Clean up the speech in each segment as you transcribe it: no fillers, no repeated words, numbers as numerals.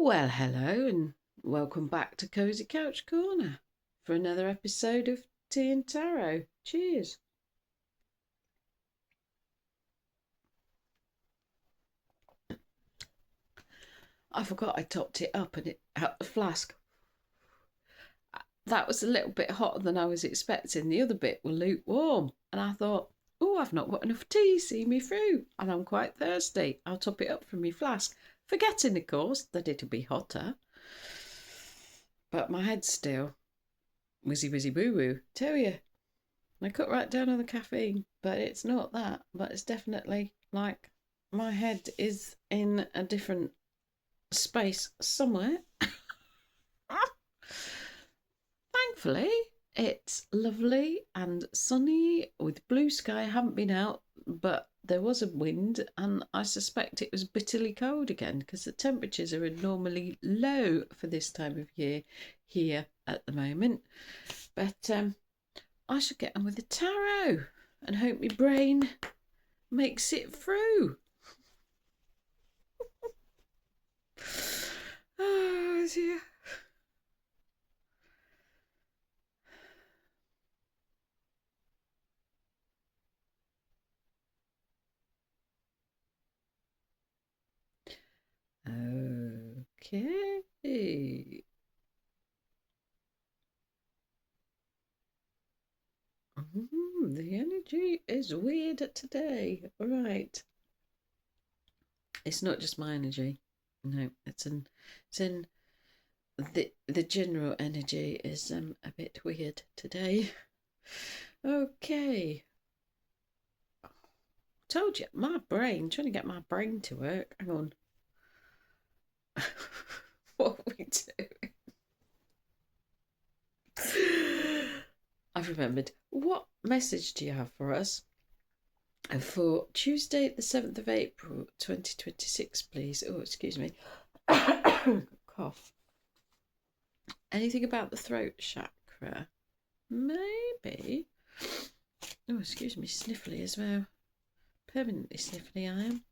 Well, hello and welcome back to Cozy Couch Corner for another episode of Tea and Tarot. Cheers. I forgot I topped it up and it out the flask. That was a little bit hotter than I was expecting. The other bit was lukewarm, and I thought, oh, I've not got enough tea, see me through, and I'm quite thirsty. I'll top it up from my flask, forgetting, of course, that it'll be hotter. But my head's still wizzy boo woo. Tell you. I cut right down on the caffeine, but it's not that. But it's definitely like my head is in a different space somewhere. Thankfully, it's lovely and sunny with blue sky. I haven't been out, but there was a wind, and I suspect it was bitterly cold again because the temperatures are normally low for this time of year here at the moment. But I should get on with the tarot and hope my brain makes it through. Oh dear. Okay. The energy is weird today. Right. It's not just my energy. No, it's in the general energy is a bit weird today. Okay. Told you, my brain, trying to get my brain to work. Hang on. What are we doing? I've remembered. What message do you have for us for Tuesday, the 7th of April, 2026, please? Oh, excuse me. Cough. Anything about the throat chakra? Maybe. Oh, excuse me, sniffly as well. Permanently sniffly I am.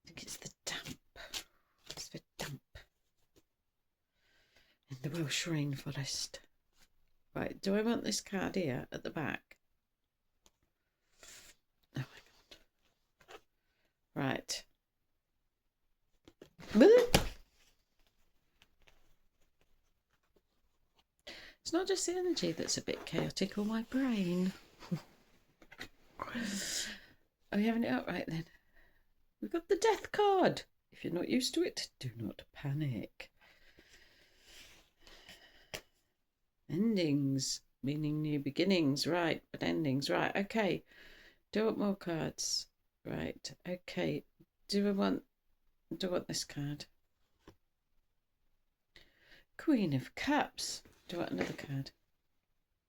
I think it's the damp. It's the damp in the Welsh rainforest. Right, do I want this card here at the back? Oh my god. Right. It's not just the energy that's a bit chaotic or my brain. Are we having it up right then? We've got the death card. If you're not used to it, do not panic. Endings, meaning new beginnings, right, but endings, right, okay. Do I want more cards? Right, okay. Do I want this card? Queen of Cups. Do I want another card?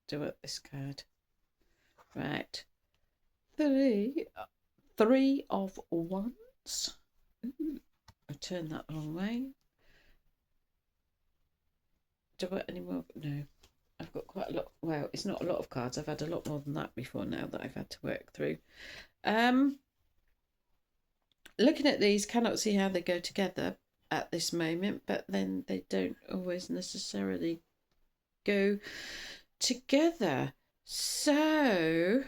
Do I want this card? Right. Three of Wands. Ooh, I turned that the wrong way. Do I want any more? No. I've got quite a lot. Well, it's not a lot of cards. I've had a lot more than that before now that I've had to work through. Looking at these, cannot see how they go together at this moment, but then they don't always necessarily go together. So,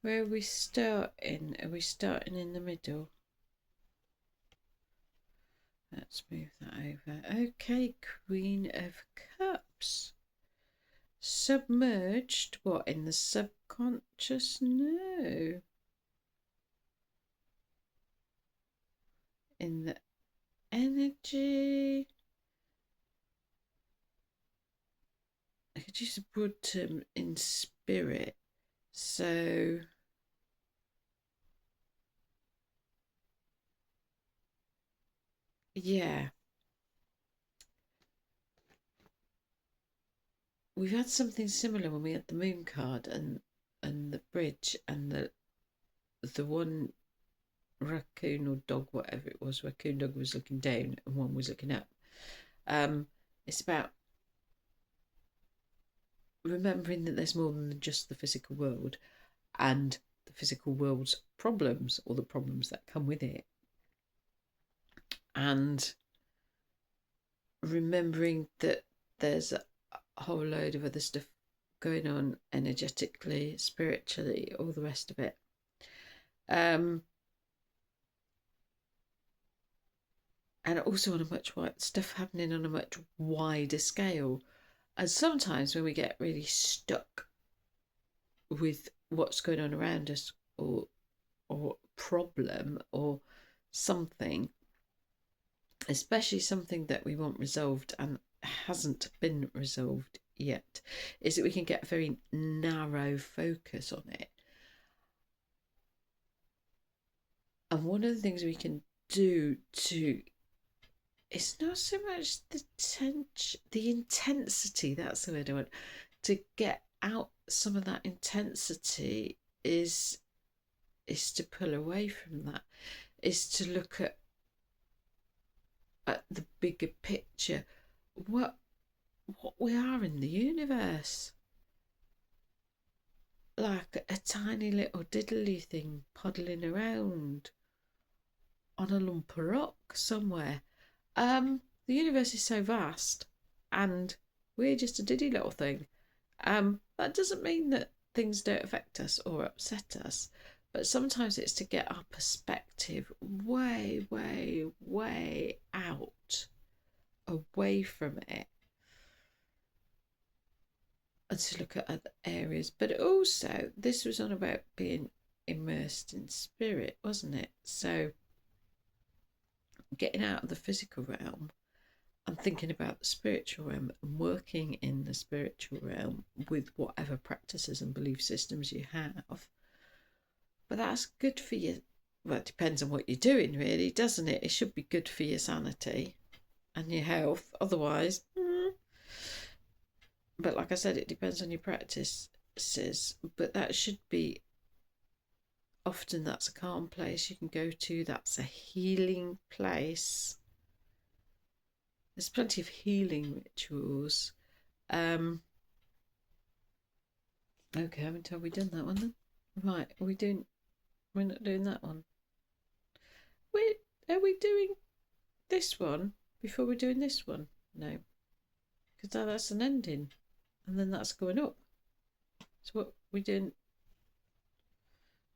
where are we starting? Are we starting in the middle? Let's move that over. Okay, Queen of Cups. Submerged, what, in the subconscious? No. In the energy. I could use a broad term in spirit. So, yeah. We've had something similar when we had the moon card and the bridge and the one raccoon or dog, whatever it was, raccoon dog was looking down and one was looking up. It's about remembering that there's more than just the physical world, and the the physical world's problems or the problems that come with it. And remembering that there's a whole load of other stuff going on energetically, spiritually, all the rest of it. And also on a much stuff happening on a much wider scale. And sometimes when we get really stuck with what's going on around us, or problem or something, especially something that we want resolved and hasn't been resolved yet, is that we can get a very narrow focus on it. And one of the things we can do to, it's not so much the intensity, that's the word I want, to get out some of that intensity is to pull away from that, is to look at the bigger picture, what we are in the universe, like a tiny little diddly thing puddling around on a lump of rock somewhere. The universe is so vast, and we're just a diddy little thing. That doesn't mean that things don't affect us or upset us, but sometimes it's to get our perspective way, way, way out, away from it, and to look at other areas. But also, this was on about being immersed in spirit, wasn't it? So getting out of the physical realm and thinking about the spiritual realm and working in the spiritual realm with whatever practices and belief systems you have. But that's good for you. Well, it depends on what you're doing, really, doesn't it? It should be good for your sanity and your health. Otherwise, but like I said, it depends on your practices. But that should be, often that's a calm place you can go to. That's a healing place. There's plenty of healing rituals. Okay, haven't we done that one then? Right, we're not doing that one. Are we doing this one before we're doing this one? No, because that's an ending, and then that's going up. So what we doing?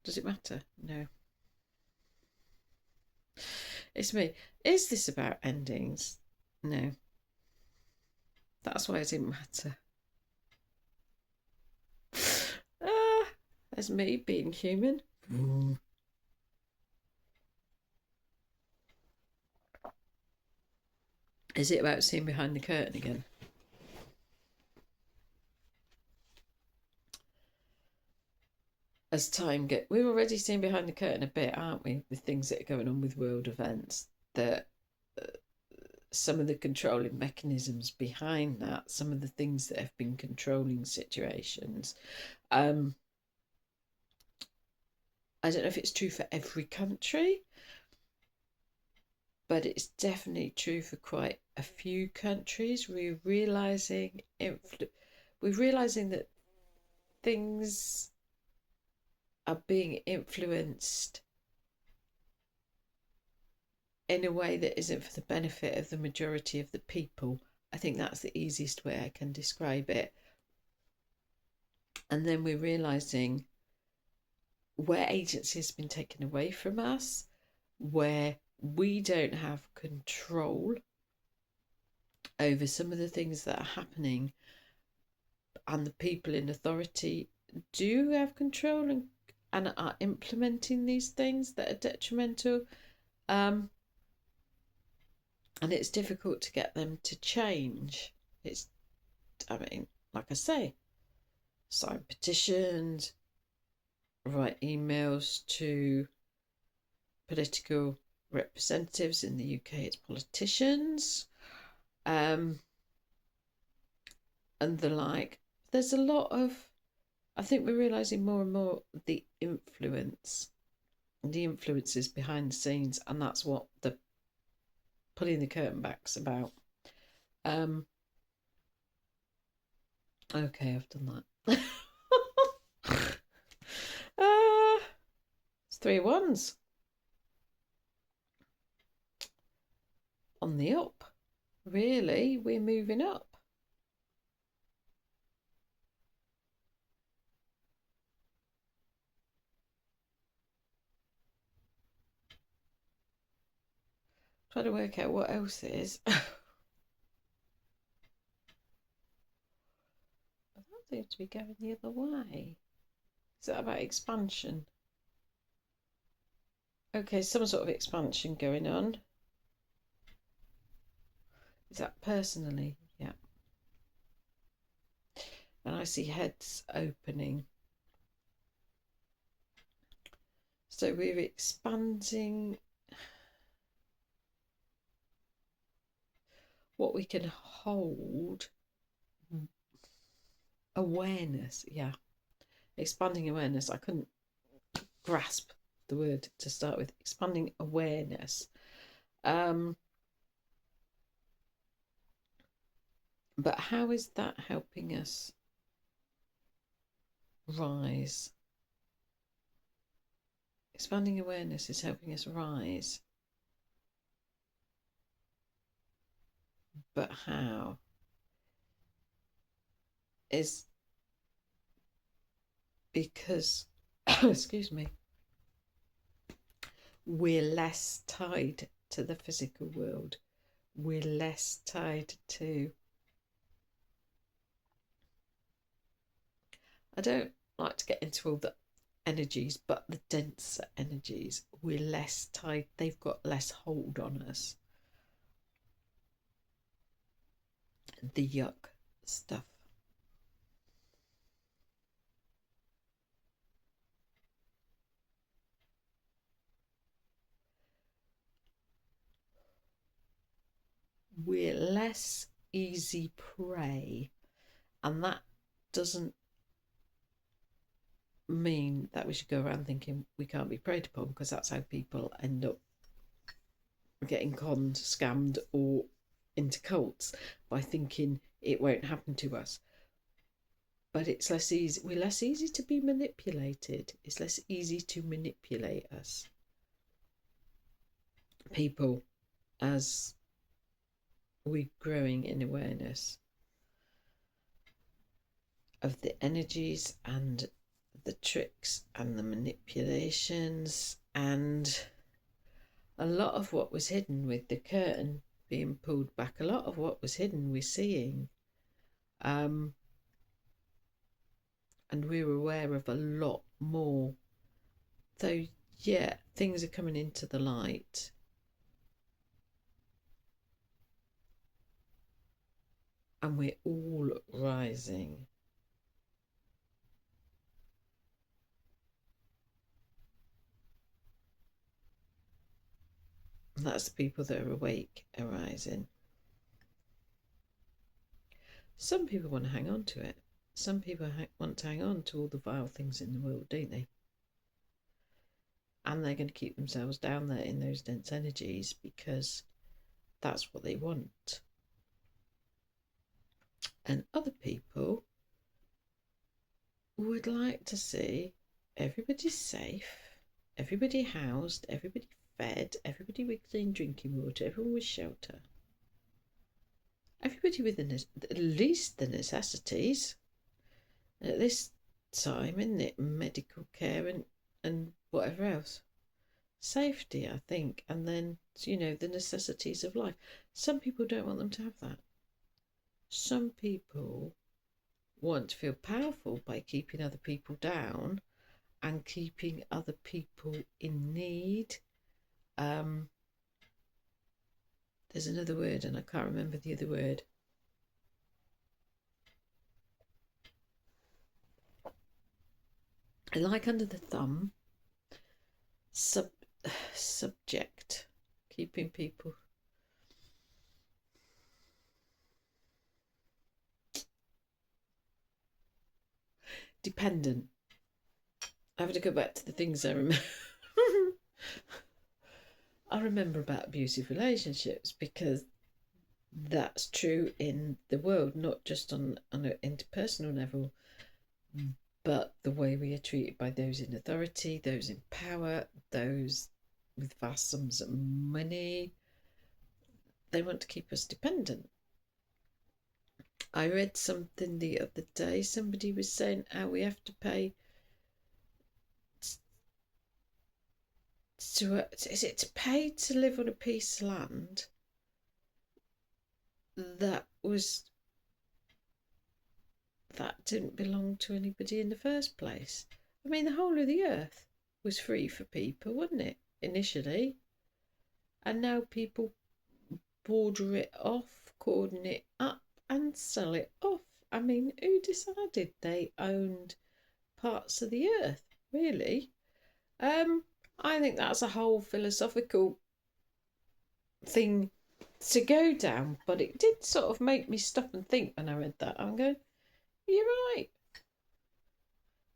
Does it matter? No. It's me. Is this about endings? No. That's why it didn't matter. That's me being human. Is it about seeing behind the curtain again? As time gets, we're already seeing behind the curtain a bit, aren't we, with things that are going on with world events, that some of the controlling mechanisms behind that, some of the things that have been controlling situations. I don't know if it's true for every country, but it's definitely true for quite a few countries. We're realizing that things are being influenced in a way that isn't for the benefit of the majority of the people. I think that's the easiest way I can describe it. And then we're realizing where agency has been taken away from us, where we don't have control over some of the things that are happening, and the people in authority do have control and are implementing these things that are detrimental. And it's difficult to get them to change. Like I say, sign petitions, write emails to political representatives. In the UK, it's politicians, and the like. There's a lot of, I think we're realising more and more the influences behind the scenes, and that's what the pulling the curtain back's about. Okay, I've done that. It's 3 of Wands. On the up. Really, we're moving up. Trying to work out what else is. I don't seem to be going the other way. Is that about expansion? Okay, some sort of expansion going on. Is that personally? Yeah. And I see heads opening. So we're expanding what we can hold. Awareness, yeah. Expanding awareness. I couldn't grasp the word to start with. Expanding awareness. But how is that helping us rise? Expanding awareness is helping us rise. But how? Is because, excuse me, we're less tied to the physical world. We're less tied to, I don't like to get into all the energies, but the denser energies, we're less tied, they've got less hold on us. The yuck stuff. We're less easy prey, and that doesn't mean that we should go around thinking we can't be preyed upon, because that's how people end up getting conned, scammed, or into cults, by thinking it won't happen to us. But it's less easy. We're less easy to be manipulated. It's less easy to manipulate us. People, as we're growing in awareness of the energies and the tricks and the manipulations, and a lot of what was hidden with the curtain being pulled back, a lot of what was hidden we're seeing, and we're aware of a lot more. So yeah, things are coming into the light. And we're all rising. And that's the people that are awake are rising. Some people want to hang on to it. Some people want to hang on to all the vile things in the world, don't they? And they're going to keep themselves down there in those dense energies because that's what they want. And other people would like to see everybody safe, everybody housed, everybody fed, everybody with clean drinking water, everyone with shelter. Everybody with at least the necessities. And at this time, isn't it? Medical care and whatever else. Safety, I think. And then, the necessities of life. Some people don't want them to have that. Some people want to feel powerful by keeping other people down and keeping other people in need. There's another word and I can't remember the other word. Like under the thumb, subject, keeping people dependent. I have to go back to the things I remember. I remember about abusive relationships because that's true in the world, not just on an interpersonal level, But the way we are treated by those in authority, those in power, those with vast sums of money, they want to keep us dependent. I read something the other day. Somebody was saying how we have to pay is it to pay to live on a piece of land that didn't belong to anybody in the first place? I mean, the whole of the earth was free for people, wasn't it, initially? And now people border it off, cordon it up, and sell it off. I mean, who decided they owned parts of the earth, really? I think that's a whole philosophical thing to go down, but it did sort of make me stop and think when I read that. I'm going, you're right.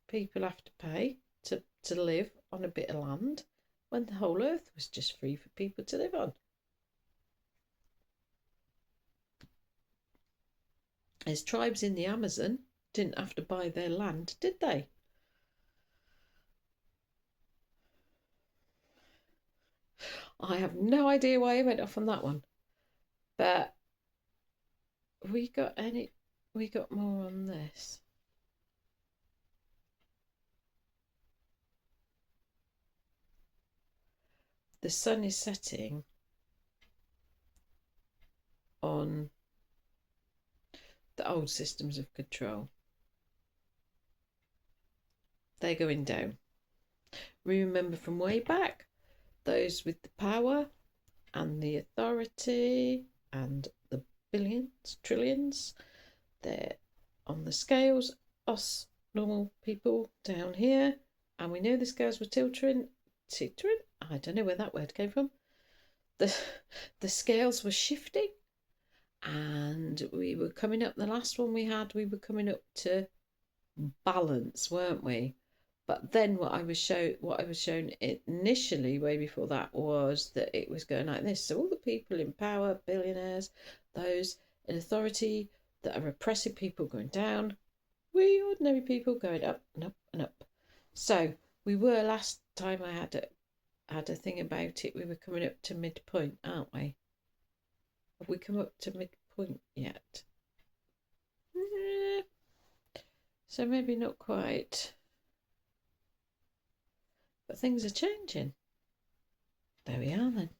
People have to pay to live on a bit of land when the whole earth was just free for people to live on. As tribes in the Amazon didn't have to buy their land, did they? I have no idea why I went off on that one. But we got more on this. The sun is setting on the old systems of control. They're going down. We remember from way back, those with the power and the authority and the billions, trillions, they're on the scales. Us normal people down here, and we know the scales were tilting. I don't know where that word came from. The scales were shifting, and we were coming up. The last one we had, we were coming up to balance, weren't we? But then what I was shown initially, way before that, was that it was going like this. So all the people in power, billionaires, those in authority that are oppressing people going down, we ordinary people going up and up and up. So we were, last time I had a thing about it, we were coming up to midpoint, aren't we? Have we come up to midpoint yet? So maybe not quite. But things are changing. There we are then.